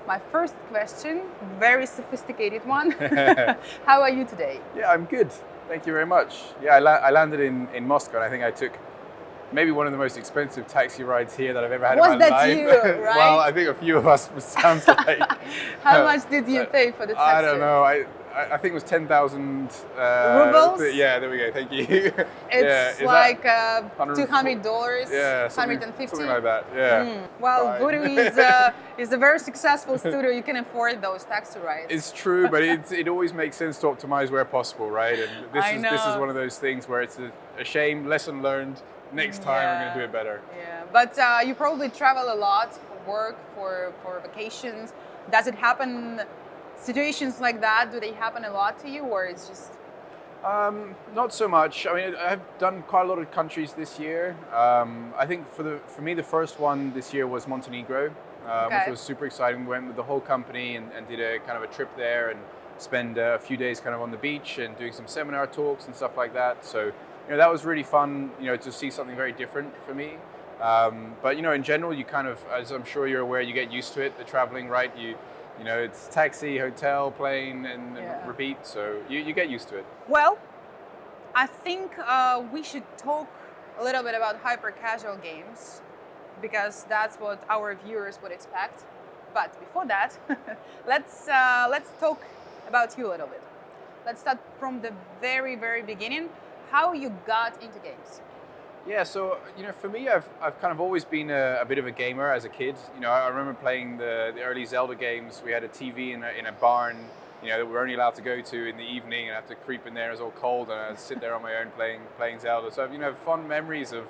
My first question, very sophisticated one. How are you today? Yeah, I'm good. Thank you very much. Yeah, I landed in Moscow, and I think I took maybe one of the most expensive taxi rides here that I've ever had Was in my that life. you, right? Well, I think a few of us sounds like. How much did you pay for the taxi? I don't know. I think it was 10,000 rubles. Yeah, there we go. Thank you. It's yeah, like $200. $200, Yeah, 150. something like that. Yeah. Well, Fine. Voodoo is a very successful studio. You can afford those taxi rides. It's true, but it always makes sense to optimize where possible, right? And this is one of those things where it's a shame, lesson learned. Next time we're going to do it better. Yeah, but you probably travel a lot for work, for vacations. Does it happen? Situations like that, do they happen a lot to you, or it's just? Not so much. I mean, I've done quite a lot of countries this year. I think for me, the first one this year was Montenegro, which was super exciting. We went with the whole company and did a kind of a trip there and spend a few days kind of on the beach and doing some seminar talks and stuff like that. So, that was really fun, to see something very different for me. But, in general, you kind of, as I'm sure you're aware, you get used to it, the traveling, right? It's taxi, hotel, plane, and repeat. So you get used to it. Well, I think we should talk a little bit about hyper-casual games, because that's what our viewers would expect. But before that, let's talk about you a little bit. Let's start from the very, very beginning. How you got into games? Yeah, so for me, I've kind of always been a bit of a gamer as a kid. I remember playing the early Zelda games. We had a TV in a barn, that we were only allowed to go to in the evening, and I had to creep in there. It was all cold, and I'd sit there on my own playing Zelda. So I've fond memories of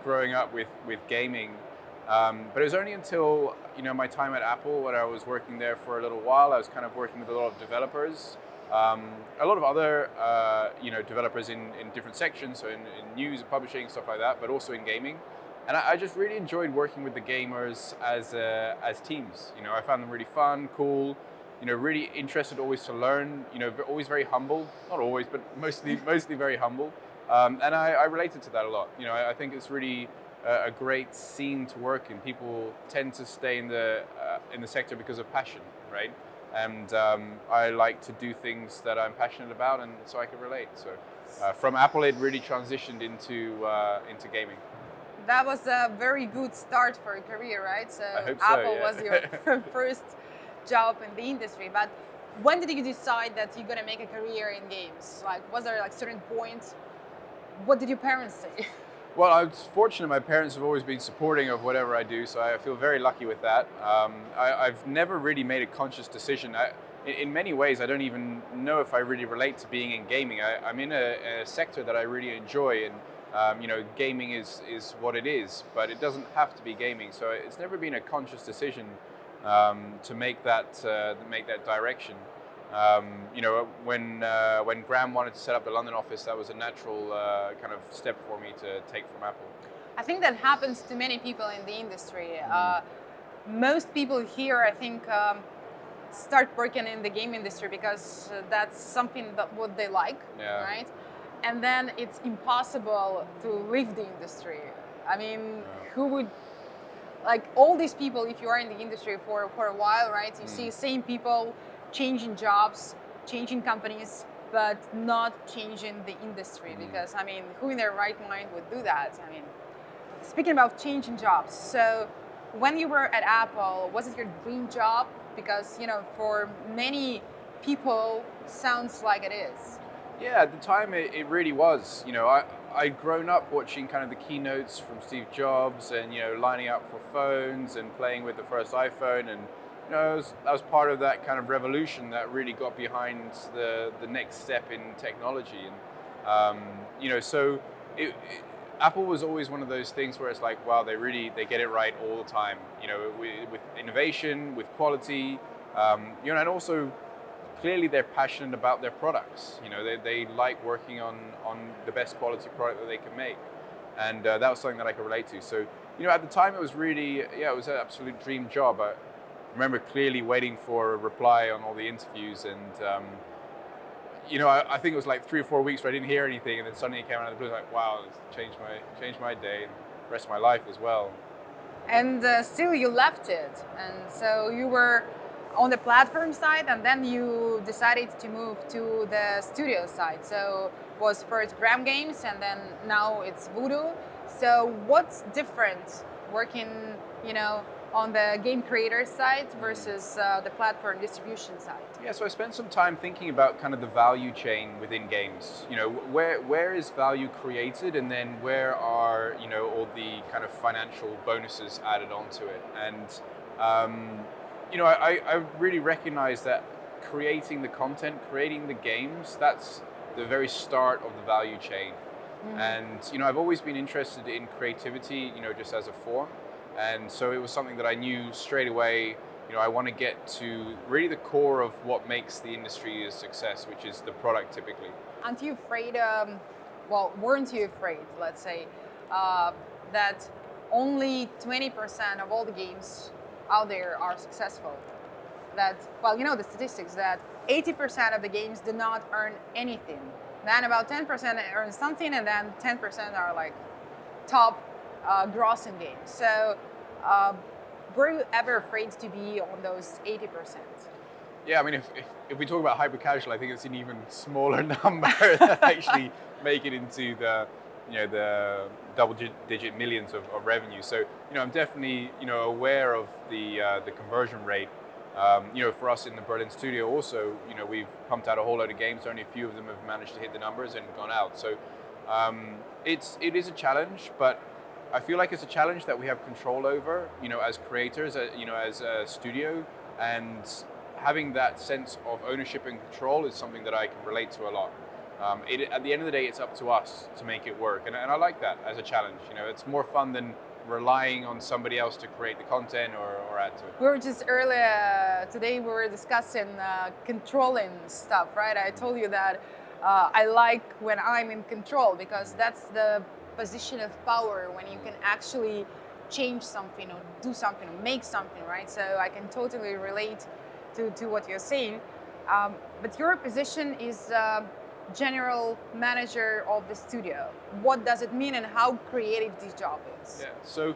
growing up with gaming. But it was only until my time at Apple, when I was working there for a little while, I was kind of working with a lot of developers. A lot of other, developers in different sections, so in news and publishing, stuff like that, but also in gaming. And I just really enjoyed working with the gamers as teams. I found them really fun, cool, really interested always to learn, always very humble. Not always, but mostly very humble. And I related to that a lot. I think it's really a great scene to work in. People tend to stay in the sector because of passion, right? And I like to do things that I'm passionate about, and so I can relate. So from Apple, it really transitioned into gaming. That was a very good start for a career, right? So I hope so, Apple yeah. was your first job in the industry. But when did you decide that you're gonna make a career in games? Like, was there like certain points? What did your parents say? Well, I was fortunate. My parents have always been supporting of whatever I do, so I feel very lucky with that. I've never really made a conscious decision. In many ways, I don't even know if I really relate to being in gaming. I'm in a sector that I really enjoy, and gaming is what it is, but it doesn't have to be gaming. So it's never been a conscious decision to make that direction. When Graham wanted to set up the London office, that was a natural kind of step for me to take from Apple. I think that happens to many people in the industry. Most people here, I think, start working in the game industry because that's something that what they like, right? And then it's impossible to leave the industry. I mean, who would, like all these people, if you are in the industry for a while, right? You see same people changing jobs, changing companies, but not changing the industry, because I mean, who in their right mind would do that? I mean, speaking about changing jobs, so when you were at Apple, was it your dream job? Because for many people, sounds like it is. Yeah, at the time it really was. I'd grown up watching kind of the keynotes from Steve Jobs, and lining up for phones and playing with the first iPhone, and that was part of that kind of revolution that really got behind the next step in technology. And so Apple was always one of those things where it's like, wow, they get it right all the time. With innovation, with quality, and also clearly they're passionate about their products. They like working on the best quality product that they can make, and that was something that I could relate to. So at the time it was really, it was an absolute dream job. I remember clearly waiting for a reply on all the interviews, and I think it was like 3 or 4 weeks where I didn't hear anything, and then suddenly it came out of the blue, like, wow, it's changed my day and the rest of my life as well. and still you left it, and so you were on the platform side, and then you decided to move to the studio side. So was first Gram Games, and then now it's Voodoo. So what's different working, on the game creator side versus the platform distribution side? Yeah, so I spent some time thinking about kind of the value chain within games. Where is value created, and then where are all the kind of financial bonuses added onto it. And I really recognize that creating the content, creating the games, that's the very start of the value chain. Mm-hmm. And I've always been interested in creativity, just as a form. And so it was something that I knew straight away, I want to get to really the core of what makes the industry a success, which is the product typically. Aren't you afraid, weren't you afraid, let's say, that only 20% of all the games out there are successful? That, the statistics, that 80% of the games do not earn anything. Then about 10% earn something, and then 10% are like top grossing games. So were you ever afraid to be on those 80%? Yeah, I mean, if we talk about hyper casual, I think it's an even smaller number that actually make it into the double-digit millions of revenue. So I'm definitely aware of the conversion rate. For us in the Berlin studio, also we've pumped out a whole load of games. Only a few of them have managed to hit the numbers and gone out. So it is a challenge, but I feel like it's a challenge that we have control over, as creators, as a studio, and having that sense of ownership and control is something that I can relate to a lot. At the end of the day, it's up to us to make it work, and I like that as a challenge. It's more fun than relying on somebody else to create the content or add to it. We were just earlier today, we were discussing controlling stuff, right? I told you that I like when I'm in control, because that's the position of power, when you can actually change something or do something or make something, right? So I can totally relate to what you're saying. But your position is general manager of the studio. What does it mean, and how creative this job is? Yeah, so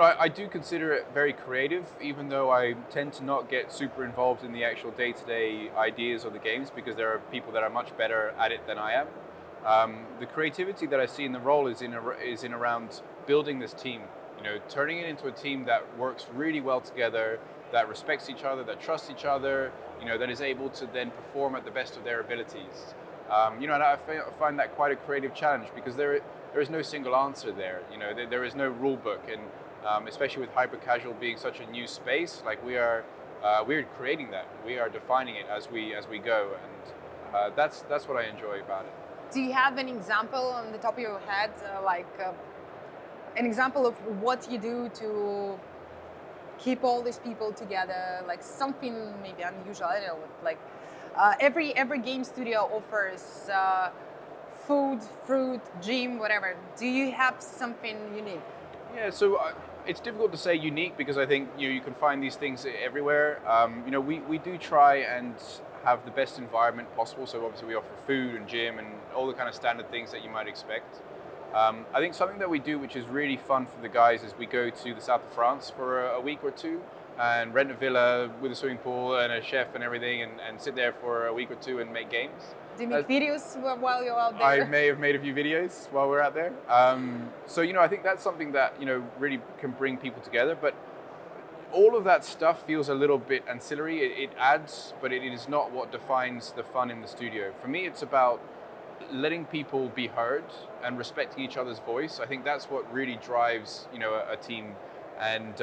I do consider it very creative, even though I tend to not get super involved in the actual day-to-day ideas of the games, because there are people that are much better at it than I am. The creativity that I see in the role is in around building this team, turning it into a team that works really well together, that respects each other, that trusts each other, that is able to then perform at the best of their abilities. And I find that quite a creative challenge, because there is no single answer there. There is no rule book, and especially with hyper casual being such a new space, like we're creating that. We are defining it as we go, and that's what I enjoy about it. Do you have an example on the top of your head, an example of what you do to keep all these people together, like something maybe unusual? I don't know, like every game studio offers food, fruit, gym, whatever. Do you have something unique? Yeah, so it's difficult to say unique, because I think you can find these things everywhere. We do try and have the best environment possible. So obviously we offer food and gym and all the kind of standard things that you might expect. I think something that we do, which is really fun for the guys, is we go to the south of France for a week or two and rent a villa with a swimming pool and a chef and everything, and sit there for a week or two and make games. Do you make videos while you're out there? I may have made a few videos while we're out there. So I think that's something that really can bring people together. But all of that stuff feels a little bit ancillary. It adds, but it is not what defines the fun in the studio. For me, it's about letting people be heard and respecting each other's voice. I think that's what really drives a team. And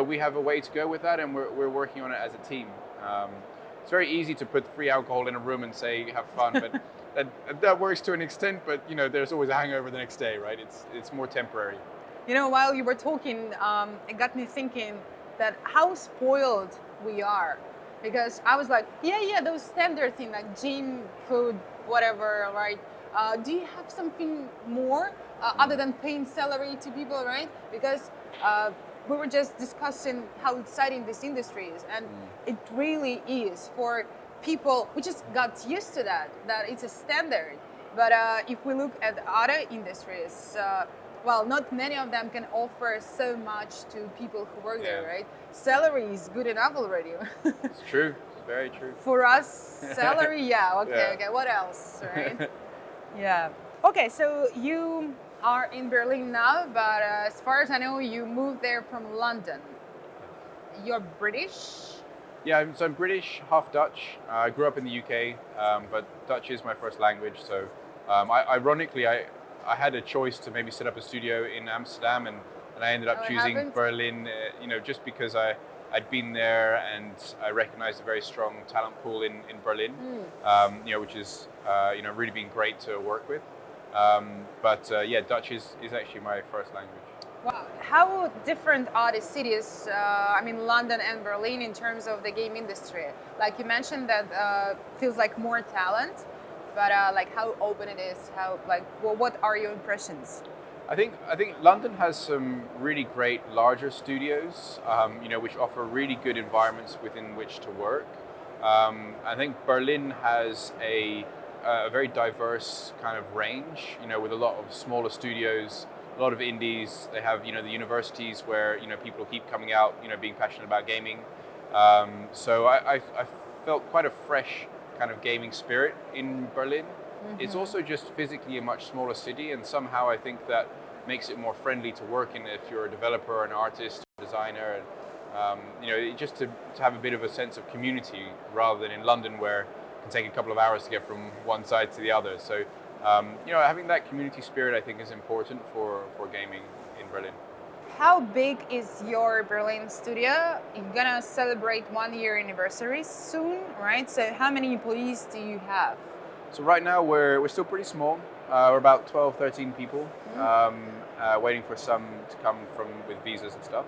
we have a way to go with that, and we're working on it as a team. It's very easy to put free alcohol in a room and say have fun, but that works to an extent. But there's always a hangover the next day, right? It's more temporary. While you were talking, it got me thinking that how spoiled we are, because I was like, yeah, those standard things like gym, food, whatever, right? Do you have something more other than paying salary to people, right? Because we were just discussing how exciting this industry is, and it really is for people. We just got used to that it's a standard. But if we look at other industries, well, not many of them can offer so much to people who work there, Yeah. right? Salary is good enough already. It's true. It's very true. For us, salary, yeah, okay, Yeah. okay. What else, right? Yeah. Okay, so you are in Berlin now, but as far as I know, you moved there from London. You're British? Yeah, I'm British, half Dutch. I grew up in the UK, but Dutch is my first language. So, ironically, I had a choice to maybe set up a studio in Amsterdam, and I ended up Oh, it choosing happened? Berlin. Just because I'd been there and I recognized a very strong talent pool in Berlin. Which is really been great to work with. Yeah, Dutch is actually my first language. Wow. How different are the cities, I mean, London and Berlin, in terms of the game industry? Like you mentioned that feels like more talent, but like how open it is, how, like, well, what are your impressions? I think London has some really great larger studios, which offer really good environments within which to work. I think Berlin has a very diverse kind of range, with a lot of smaller studios, a lot of indies. They have, the universities where, people keep coming out, being passionate about gaming. So I felt quite a fresh kind of gaming spirit in Berlin. It's also just physically a much smaller city, and somehow I think that makes it more friendly to work in if you're a developer, an artist, a designer, and just to have a bit of a sense of community rather than in London where it can take a couple of hours to get from one side to the other. So having that community spirit, I think, is important for gaming in Berlin. How big is your Berlin studio? You're gonna celebrate 1 year anniversary soon, right? So how many employees do you have? So right now we're still pretty small. We're about 12, 13 people, waiting for some to come from with visas and stuff.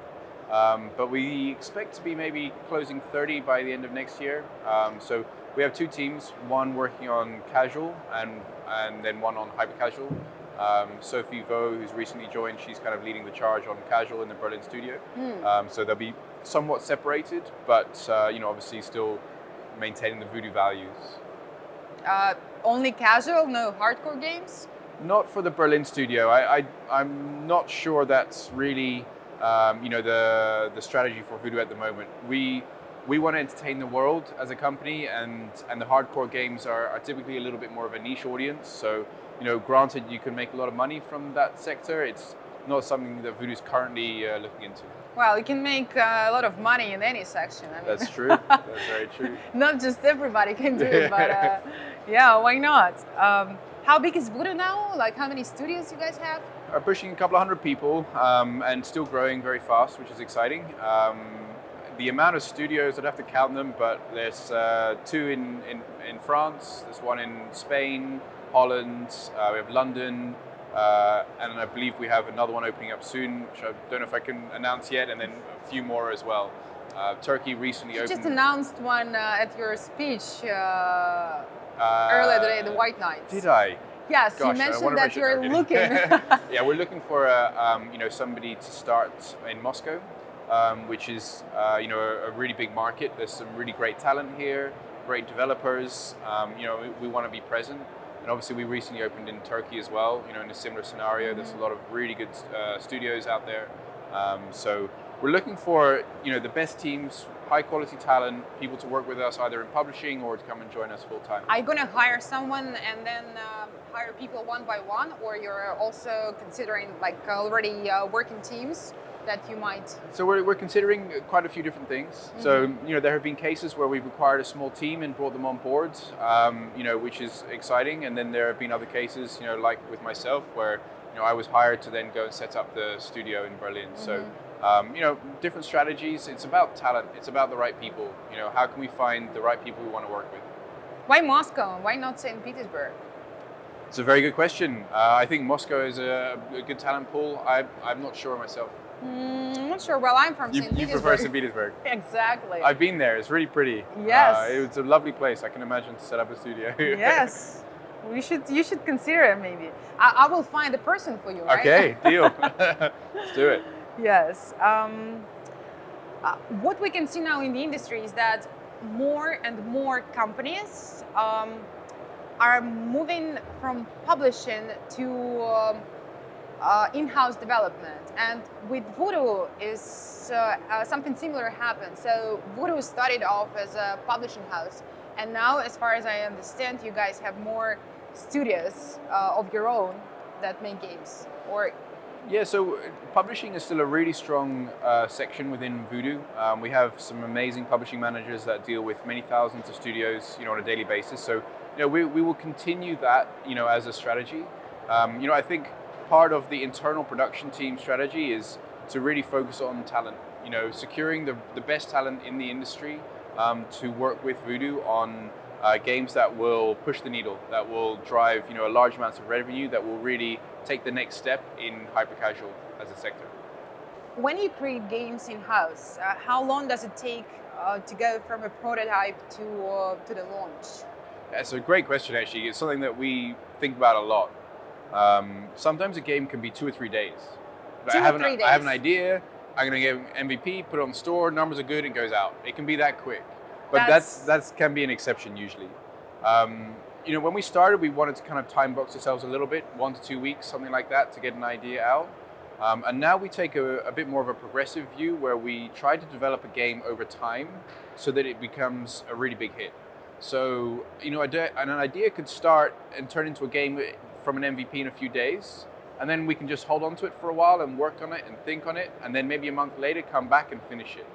But we expect to be maybe closing 30 by the end of next year. So we have two teams, one working on casual and then one on hyper casual. Sophie Vo, who's recently joined, she's kind of leading the charge on casual in the Berlin studio. So they'll be somewhat separated, but obviously still maintaining the Voodoo values. Only casual, no hardcore games? Not for the Berlin studio. I'm not sure that's really the strategy for Voodoo at the moment. We want to entertain the world as a company, and the hardcore games are typically a little bit more of a niche audience. So granted, you can make a lot of money from that sector. It's not something that Voodoo is currently looking into. Well, you can make a lot of money in any section. I mean. That's true. That's very true. Not just everybody can do it, but yeah, why not? How big is Voodoo now? Like, how many studios you guys have? Are pushing a couple of hundred people, and still growing very fast, which is exciting. The amount of studios, I'd have to count them, but there's two in France, there's one in Spain, Holland, we have London, and I believe we have another one opening up soon, which I don't know if I can announce yet, and then a few more as well. Turkey recently opened. You just announced one at your speech earlier today, the White Nights. Did I? Yes, Gosh, you mentioned that you're looking. Yeah, we're looking for somebody to start in Moscow, which is a really big market. There's some really great talent here, great developers. We want to be present. And obviously, we recently opened in Turkey as well. In a similar scenario, there's a lot of really good studios out there. So we're looking for the best teams, high quality talent, people to work with us either in publishing or to come and join us full time. Are you going to hire someone and then hire people one by one, or you're also considering like already working teams that you might? So we're considering quite a few different things. So there have been cases where we've acquired a small team and brought them on board, which is exciting. And then there have been other cases, like with myself, where I was hired to then go and set up the studio in Berlin. So different strategies. It's about talent. It's about the right people. How can we find the right people we want to work with? Why Moscow? Why not St. Petersburg? It's a very good question. I think Moscow is a good talent pool. I'm not sure myself. I'm not sure. Well, I'm from St. Petersburg. You prefer St. Petersburg? Exactly. I've been there. It's really pretty. Yes. It's a lovely place. I can imagine to set up a studio. Yes. You should consider it maybe. I will find a person for you, right? Okay, deal. Let's do it. Yes. What we can see now in the industry is that more and more companies are moving from publishing to in-house development. And with Voodoo is something similar happened. So Voodoo started off as a publishing house, and now, as far as I understand, you guys have more studios of your own that make games. Or Yeah, so publishing is still a really strong section within Voodoo. We have some amazing publishing managers that deal with many thousands of studios, on a daily basis. So, we will continue that, as a strategy. I think part of the internal production team strategy is to really focus on talent. Securing the best talent in the industry to work with Voodoo on games that will push the needle, that will drive, large amounts of revenue, that will really take the next step in hyper-casual as a sector. when you create games in-house, how long does it take to go from a prototype to the launch? That's a great question, actually. It's something that we think about a lot. Sometimes a game can be 2 or 3 days. Two or 3 days. I have an idea, I'm going to get an MVP, put it on the store, numbers are good, it goes out. It can be that quick. But that can be an exception usually. When we started, we wanted to kind of time box ourselves a little bit, 1 to 2 weeks, something like that, to get an idea out. And now we take a bit more of a progressive view where we try to develop a game over time so that it becomes a really big hit. So, an idea could start and turn into a game from an MVP in a few days, and then we can just hold on to it for a while and work on it and think on it, and then maybe a month later come back and finish it.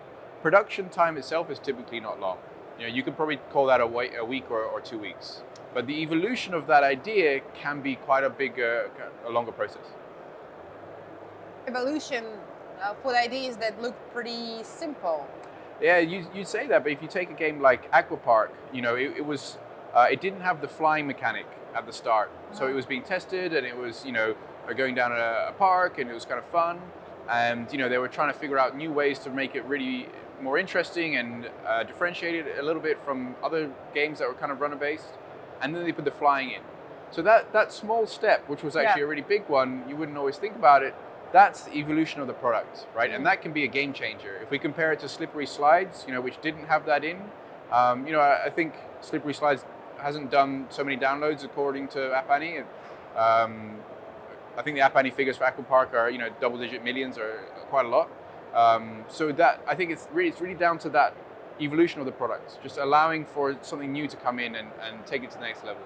Production time itself is typically not long. You could probably call that a week or 2 weeks. But the evolution of that idea can be quite a longer process. Evolution for the ideas that look pretty simple. Yeah, you'd say that, but if you take a game like Aqua Park, it didn't have the flying mechanic at the start. So it was being tested, and it was, going down a park, and it was kind of fun. And, they were trying to figure out new ways to make it really more interesting and differentiate it a little bit from other games that were kind of runner-based. And then they put the flying in. So that small step, which was actually a really big one, you wouldn't always think about it, that's the evolution of the product, right? And that can be a game changer. If we compare it to Slippery Slides, which didn't have that in, I think Slippery Slides hasn't done so many downloads according to App Annie. I think the App Annie figures for Aqua Park are, double-digit millions, or quite a lot. So that, I think it's really down to that evolution of the product, just allowing for something new to come in and take it to the next level.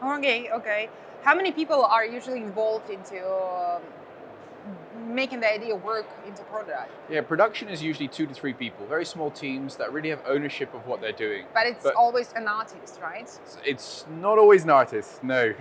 Okay. How many people are usually involved into making the idea work into prototype? Yeah, production is usually 2 to 3 people, very small teams that really have ownership of what they're doing. But it's always an artist, right? It's not always an artist, no.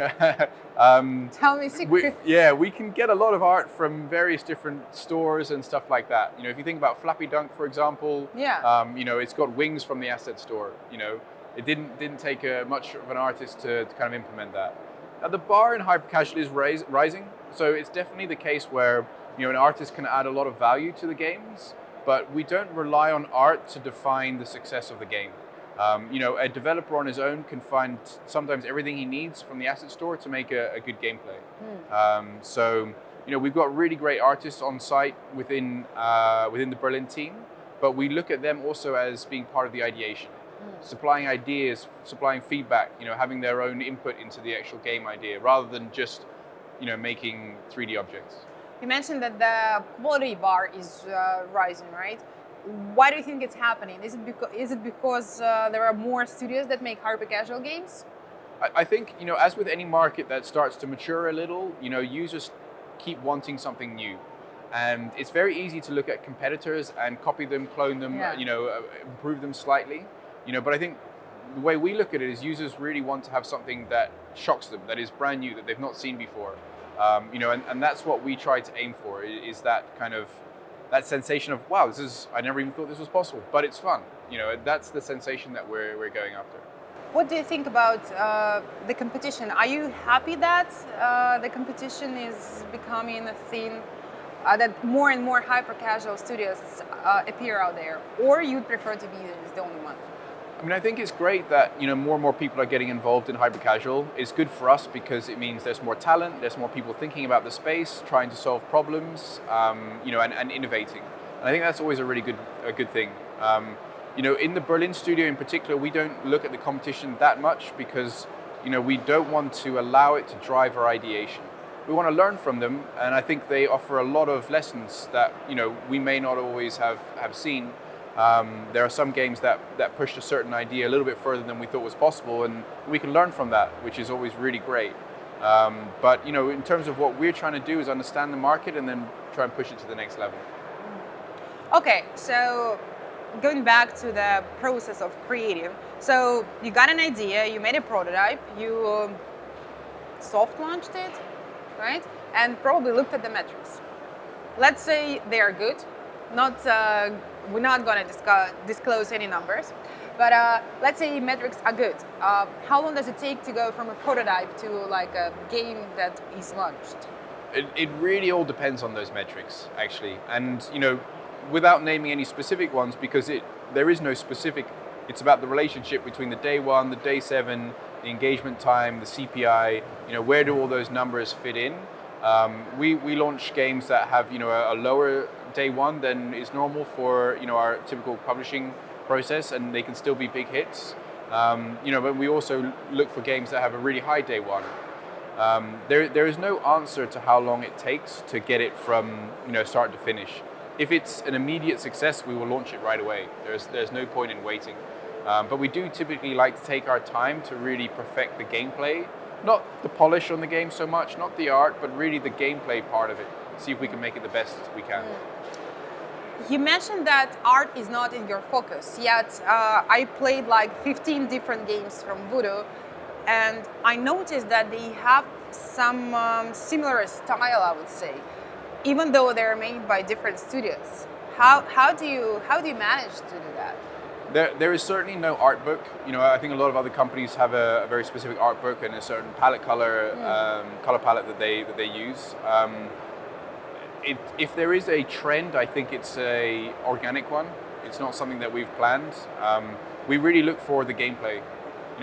Tell me secret. We can get a lot of art from various different stores and stuff like that. If you think about Flappy Dunk, for example, it's got wings from the asset store. It didn't take much of an artist to kind of implement that. Now, the bar in hyper-casual is rising, so it's definitely the case where an artist can add a lot of value to the games, but we don't rely on art to define the success of the game. A developer on his own can find sometimes everything he needs from the asset store to make a good gameplay. So we've got really great artists on site within the Berlin team, but we look at them also as being part of the ideation. Supplying ideas, supplying feedback, having their own input into the actual game idea, rather than just, making 3D objects. You mentioned that the quality bar is rising, right? Why do you think it's happening? Is it because there are more studios that make hyper-casual games? I think, as with any market that starts to mature a little, users keep wanting something new. And it's very easy to look at competitors and copy them, clone them, improve them slightly. But I think the way we look at it is users really want to have something that shocks them, that is brand new, that they've not seen before. And that's what we try to aim for, is that kind of, that sensation of, wow, I never even thought this was possible, but it's fun. That's the sensation that we're going after. What do you think about the competition? Are you happy that the competition is becoming a thing, that more and more hyper-casual studios appear out there? Or you'd prefer to be the only one? I think it's great that more and more people are getting involved in hyper-casual. It's good for us because it means there's more talent, there's more people thinking about the space, trying to solve problems, and innovating. And I think that's always a really good thing. In the Berlin studio in particular, we don't look at the competition that much because we don't want to allow it to drive our ideation. we want to learn from them, and I think they offer a lot of lessons that we may not always have seen. There are some games that pushed a certain idea a little bit further than we thought was possible, and we can learn from that, which is always really great. But in terms of what we're trying to do is understand the market and then try and push it to the next level. Okay, so going back to the process of creative. So you got an idea, you made a prototype, you soft launched it, right? And probably looked at the metrics. Let's say they are good. We're not going to disclose any numbers, but let's say metrics are good. How long does it take to go from a prototype to like a game that is launched? It really all depends on those metrics, actually. And without naming any specific ones, because there is no specific. It's about the relationship between the day 1, the day 7, the engagement time, the CPI. Where do all those numbers fit in? We launch games that have a lower day 1 than is normal for our typical publishing process, and they can still be big hits. But we also look for games that have a really high day 1. There is no answer to how long it takes to get it from start to finish. If it's an immediate success, we will launch it right away. There's no point in waiting. But we do typically like to take our time to really perfect the gameplay. Not the polish on the game so much, not the art, but really the gameplay part of it. See if we can make it the best we can. You mentioned that art is not in your focus, yet I played like 15 different games from Voodoo, and I noticed that they have some similar style, I would say, even though they're made by different studios. How do you manage to do that? There is certainly no art book. I think a lot of other companies have a very specific art book and a certain palette color palette that they use. If there is a trend, I think it's a organic one. It's not something that we've planned. We really look for the gameplay.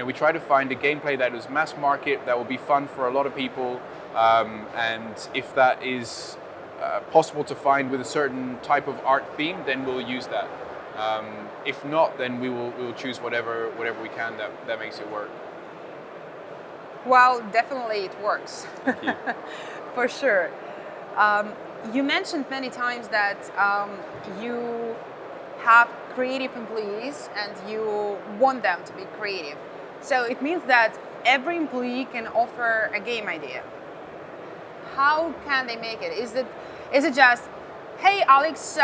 We try to find a gameplay that is mass market, that will be fun for a lot of people, and if that is possible to find with a certain type of art theme, then we'll use that. If not, then we will choose whatever we can that makes it work. Well, definitely it works. Thank you. For sure. You mentioned many times that you have creative employees and you want them to be creative. So it means that every employee can offer a game idea. How can they make it? Is it just, hey Alex,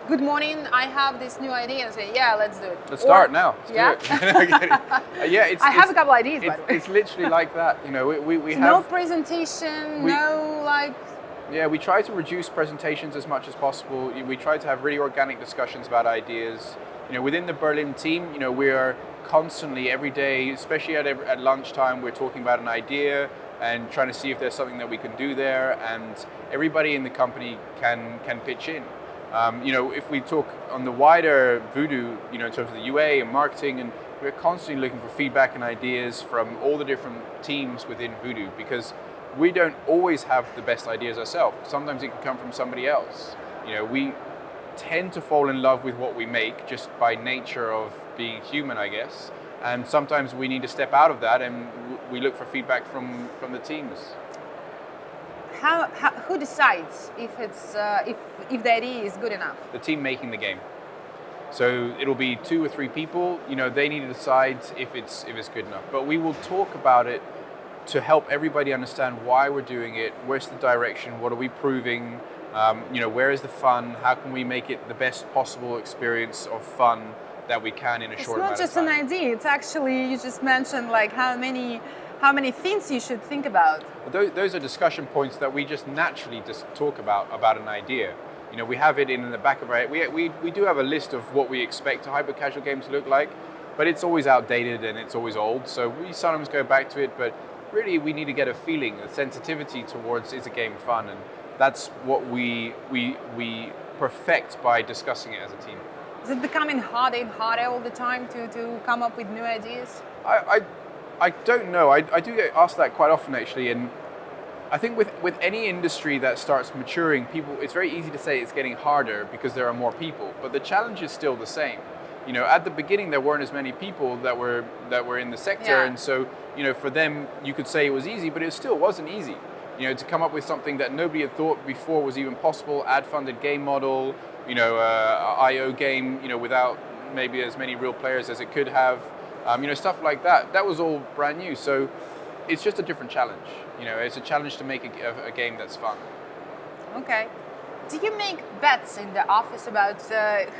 good morning, I have this new idea, and say, yeah, let's do it. Let's start now. Let's yeah. do it. Yeah, I have a couple ideas, by the way. It's literally like that. We have no presentation, no like. Yeah, we try to reduce presentations as much as possible. We try to have really organic discussions about ideas. Within the Berlin team, we are constantly, every day, especially at lunchtime, we're talking about an idea and trying to see if there's something that we can do there. And everybody in the company can pitch in. If we talk on the wider Voodoo, in terms of the UA and marketing, and we're constantly looking for feedback and ideas from all the different teams within Voodoo, because we don't always have the best ideas ourselves. Sometimes it can come from somebody else. We tend to fall in love with what we make just by nature of being human, I guess. And sometimes we need to step out of that and we look for feedback from the teams. Who decides if it's if the idea is good enough? The team making the game. So it'll be 2 or 3 people. They need to decide if it's good enough. But we will talk about it to help everybody understand why we're doing it, where's the direction, what are we proving, where is the fun, how can we make it the best possible experience of fun that we can in a short amount of time. It's not just an idea, it's actually, you just mentioned like how many things you should think about. Those are discussion points that we just naturally just talk about an idea. We have it in the back of our head. We do have a list of what we expect a hyper-casual game to look like, but it's always outdated and it's always old, so we sometimes go back to it, but really we need to get a feeling, a sensitivity towards, is a game fun? And that's what we perfect by discussing it as a team. Is it becoming harder and harder all the time to come up with new ideas? I don't know. I do get asked that quite often, actually, and I think with any industry that starts maturing, it's very easy to say it's getting harder because there are more people, but the challenge is still the same. At the beginning there weren't as many people that were in the sector, and so for them you could say it was easy, but it still wasn't easy. to come up with something that nobody had thought before was even possible, ad-funded game model, IO game, without maybe as many real players as it could have, stuff like that. That was all brand new. So it's just a different challenge. It's a challenge to make a game that's fun. Okay. Do you make bets in the office about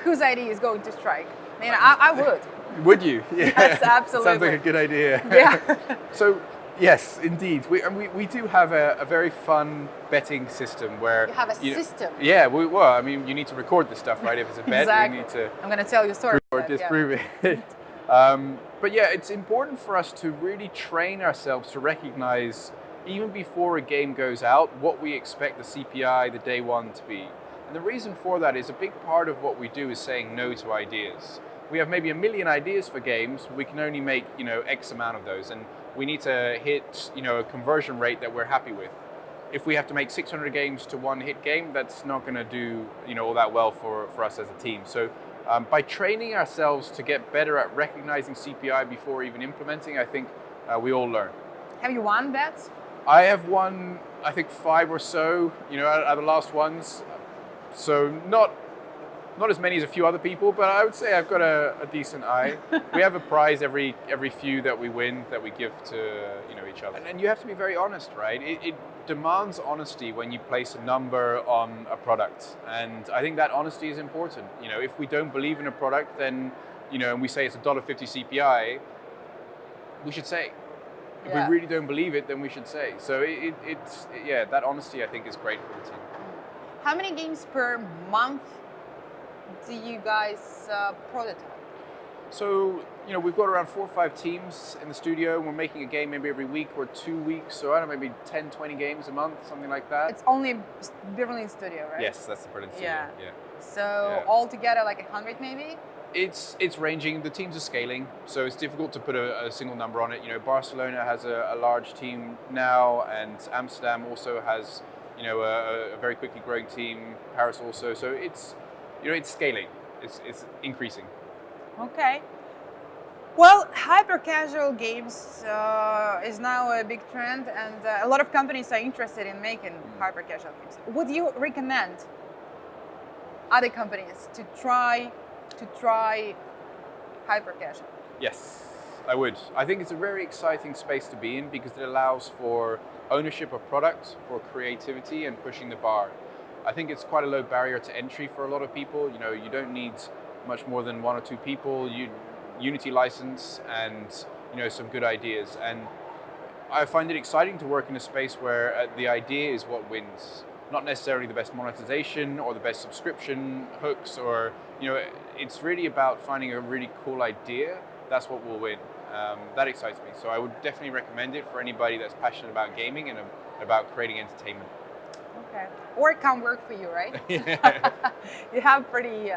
whose idea is going to strike? I mean, I would. Would you? Yeah. Yes, absolutely. Sounds like a good idea. Yeah. So, yes, indeed. We do have a very fun betting system where... You have a system? Yeah, you need to record this stuff, right? If it's a bet, exactly. we need to... I'm going to tell you a story. Or disprove it. But yeah, it's important for us to really train ourselves to recognize, even before a game goes out, what we expect the CPI, the day one, to be. And the reason for that is a big part of what we do is saying no to ideas. We have maybe 1 million ideas for games, we can only make X amount of those, and we need to hit a conversion rate that we're happy with. If we have to make 600 games to one hit game, that's not going to do all that well for us as a team. So by training ourselves to get better at recognizing CPI before even implementing, I think we all learn. Have you won bets? I have won, I think, 5 or so, out of the last ones. So not as many as a few other people, but I would say I've got a decent eye. We have a prize every few that we win that we give to each other. And you have to be very honest, right? It demands honesty when you place a number on a product, and I think that honesty is important. If we don't believe in a product, then and we say it's $1.50 CPI, we should say. If we really don't believe it, then we should say. So it's that honesty I think is great for the team. How many games per month do you guys prototype? So, we've got around 4 or 5 teams in the studio. We're making a game maybe every week or 2 weeks. So, I don't know, maybe 10, 20 games a month, something like that. It's only Berlin studio, right? Yes, that's the Berlin studio. Yeah. So, altogether like 100 maybe? It's ranging. The teams are scaling, so it's difficult to put a single number on it. Barcelona has a large team now, and Amsterdam also has, a very quickly growing team. Paris also. So it's scaling. It's increasing. Okay. Well, hyper-casual games is now a big trend, and a lot of companies are interested in making hyper-casual games. Would you recommend other companies to try hyper-casual? Yes, I would. I think it's a very exciting space to be in because it allows for ownership of products, for creativity, and pushing the bar. I think it's quite a low barrier to entry for a lot of people. You don't need much more than 1 or 2 people, Unity license, and some good ideas. And I find it exciting to work in a space where the idea is what wins, not necessarily the best monetization or the best subscription hooks, or it's really about finding a really cool idea. That's what will win. That excites me. So I would definitely recommend it for anybody that's passionate about gaming and about creating entertainment. Okay. Or it can work for you, right? Yeah. You have pretty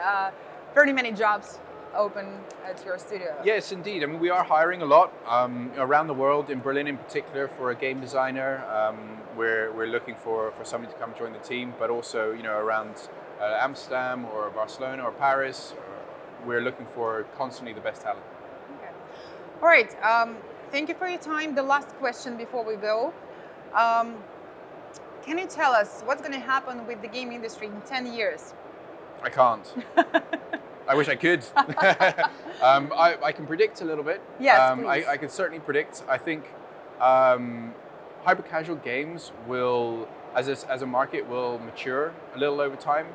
many jobs open at your studio. Yes, indeed. I mean, we are hiring a lot around the world, in Berlin in particular, for a game designer. We're looking for somebody to come join the team, but also around Amsterdam or Barcelona or Paris. We're looking for constantly the best talent. Okay. All right. Thank you for your time. The last question before we go. Can you tell us what's going to happen with the game industry in 10 years? I can't. I wish I could. I can predict a little bit. Yes, please. I can certainly predict. I think hyper-casual games will, as a market, will mature a little over time,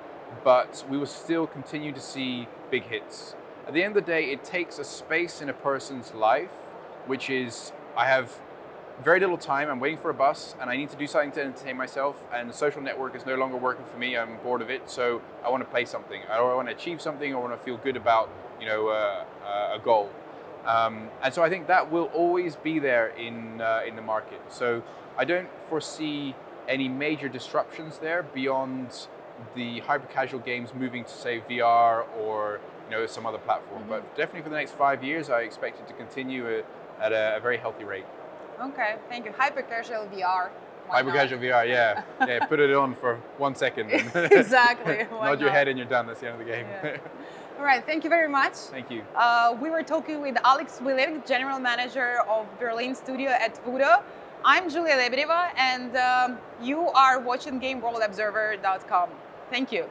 but we will still continue to see big hits. At the end of the day, it takes a space in a person's life, which is, I have very little time, I'm waiting for a bus, and I need to do something to entertain myself, and the social network is no longer working for me, I'm bored of it, so I want to play something, or I want to achieve something, or I want to feel good about a goal. And so I think that will always be there in the market. So I don't foresee any major disruptions there beyond the hyper-casual games moving to, say, VR or some other platform. Mm-hmm. But definitely for the next 5 years, I expect it to continue at a very healthy rate. Okay, thank you. Hyper-casual VR. Hyper-casual VR, yeah. Yeah, put it on for 1 second. Exactly. Nod your head and you're done. That's the end of the game. Yeah. All right, thank you very much. Thank you. We were talking with Willink, General Manager of Berlin Studio at Voodoo. I'm Julia Lebedeva, and you are watching GameWorldObserver.com. Thank you.